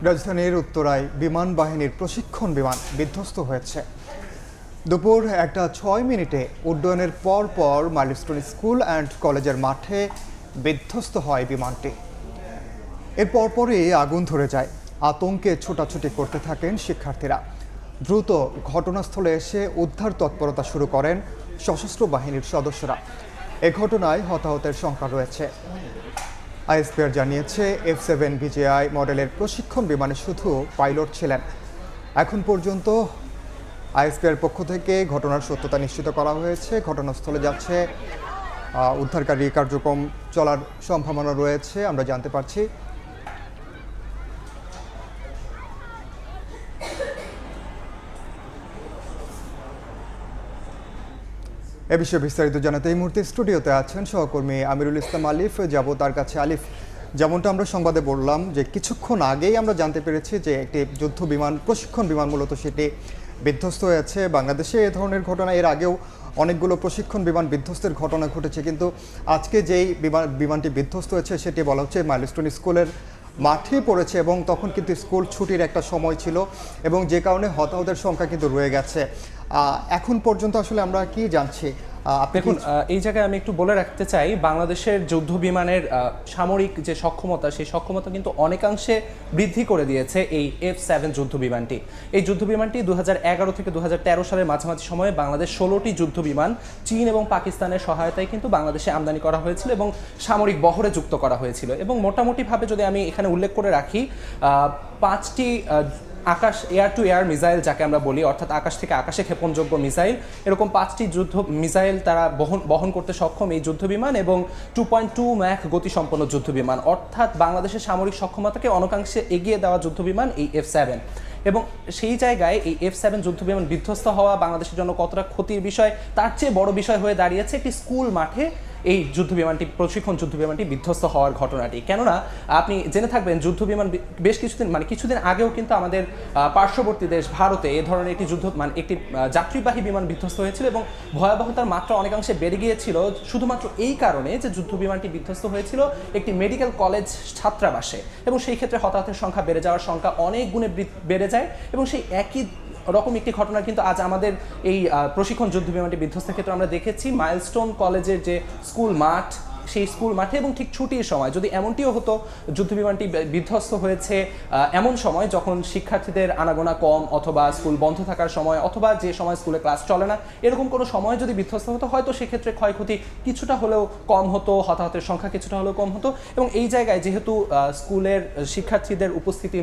রাজধানীর উত্তরায় বিমান বাহিনীর প্রশিক্ষণ বিমান বিধ্বস্ত হয়েছে। দুপুর 1:06 উড্ডয়নের পর মাইলস্টোন স্কুল অ্যান্ড কলেজের মাঠে বিধ্বস্ত হয় বিমানটি। এর পরপরই আগুন ধরে যায়। আতঙ্কে ছোটাছুটি করতে থাকেন শিক্ষার্থীরা। দ্রুত ঘটনাস্থলে এসে উদ্ধার তৎপরতা শুরু করেন সশস্ত্র বাহিনীর সদস্যরা। এ ঘটনায় হতাহতের সংখ্যা রয়েছে। আইএসপিআর জানিয়েছে F7 BJI মডেলের প্রশিক্ষণ বিমানে শুধু পাইলট ছিলেন। এখন পর্যন্ত আইএসপিআর পক্ষ থেকে ঘটনার সত্যতা নিশ্চিত করা হয়েছে। ঘটনাস্থলে যাচ্ছে উদ্ধারকারী কার্যক্রম চলার সম্ভাবনা রয়েছে, আমরা জানতে পারছি। এ বিষয়ে বিস্তারিত জানাতে এই মুহূর্তে স্টুডিওতে আছেন সহকর্মী আমিরুল ইসলাম আলিফ। যাব তার কাছে। আলিফ, যেমনটা আমরা সংবাদে বললাম যে কিছুক্ষণ আগেই আমরা জানতে পেরেছি যে একটি যুদ্ধ বিমান প্রশিক্ষণ বিমান মূলত সেটি বিধ্বস্ত হয়েছে। বাংলাদেশে এ ধরনের ঘটনা এর আগেও অনেকগুলো প্রশিক্ষণ বিমান বিধ্বস্তের ঘটনা ঘটেছে, কিন্তু আজকে যেই বিমানটি বিধ্বস্ত হয়েছে সেটি বলা হচ্ছে মাইলস্টোন স্কুলের মাঠে পড়েছে এবং তখন কিন্তু স্কুল ছুটির একটা সময় ছিল এবং যে কারণে হতাহতের সংখ্যা কিন্তু রয়ে গেছে। এখন পর্যন্ত আসলে আমরা কি জানছি? দেখুন, এই জায়গায় আমি একটু বলে রাখতে চাই, বাংলাদেশের যুদ্ধ বিমানের সামরিক যে সক্ষমতা, সেই সক্ষমতা কিন্তু অনেকাংশে বৃদ্ধি করে দিয়েছে এই F7 যুদ্ধ বিমানটি। এই যুদ্ধ বিমানটি 2011 থেকে 2013 সালের মাঝামাঝি সময়ে বাংলাদেশ 16টি যুদ্ধ বিমান চীন এবং পাকিস্তানের সহায়তায় কিন্তু বাংলাদেশে আমদানি করা হয়েছিল এবং সামরিক বহরে যুক্ত করা হয়েছিল। এবং মোটামুটিভাবে যদি আমি এখানে উল্লেখ করে রাখি, 5টি আকাশ এয়ার টু এয়ার মিসাইল যাকে আমরা বলি, অর্থাৎ আকাশ থেকে আকাশে ক্ষেপণযোগ্য মিসাইল, এরকম 5টি যুদ্ধ মিসাইল তারা বহন করতে সক্ষম এই যুদ্ধ বিমান এবং 2.2 ম্যাখ গতিসম্পন্ন যুদ্ধ বিমান, অর্থাৎ বাংলাদেশের সামরিক সক্ষমতাকে অনেকাংশে এগিয়ে দেওয়া যুদ্ধ বিমান এই F7। এবং সেই জায়গায় এই F7 যুদ্ধ বিমান বিধ্বস্ত হওয়া বাংলাদেশের জন্য কতটা ক্ষতির বিষয়, তার চেয়ে বড় বিষয় হয়ে দাঁড়িয়েছে একটি স্কুল মাঠে এই যুদ্ধ বিমানটি প্রশিক্ষণ যুদ্ধ বিমানটি বিধ্বস্ত হওয়ার ঘটনাটি। কেননা আপনি জেনে থাকবেন, যুদ্ধ বিমান বেশ কিছুদিন আগেও কিন্তু আমাদের পার্শ্ববর্তী দেশ ভারতে এ ধরনের একটি একটি যাত্রীবাহী বিমান বিধ্বস্ত হয়েছিল এবং ভয়াবহতার মাত্রা অনেকাংশে বেড়ে গিয়েছিল শুধুমাত্র এই কারণে যে যুদ্ধ বিমানটি বিধ্বস্ত হয়েছিল একটি মেডিকেল কলেজ ছাত্রাবাসে, এবং সেই ক্ষেত্রে হতাহতের সংখ্যা বেড়ে যাওয়ার সংখ্যা অনেক গুণে বেড়ে যায়। এবং সেই একই রকম একটি ঘটনা কিন্তু আজ আমাদের এই প্রশিক্ষণ যুদ্ধ বিমানটি বিধ্বস্তের ক্ষেত্রে আমরা দেখেছি। মাইলস্টোন কলেজের যে স্কুল মাঠ, সেই স্কুল মাঠে এবং ঠিক ছুটির সময়, যদি এমনটিও হতো যুদ্ধ বিমানটি বিধ্বস্ত হয়েছে এমন সময় যখন শিক্ষার্থীদের আনাগোনা কম, অথবা স্কুল বন্ধ থাকার সময়, অথবা যে সময় স্কুলে ক্লাস চলে না, এরকম কোনো সময় যদি বিধ্বস্ত হতো, হয়তো সেক্ষেত্রে ক্ষয়ক্ষতি কিছুটা হলেও কম হতো, হতাহতের সংখ্যা কিছুটা হলেও কম হতো। এবং এই জায়গায় যেহেতু স্কুলের শিক্ষার্থীদের উপস্থিতি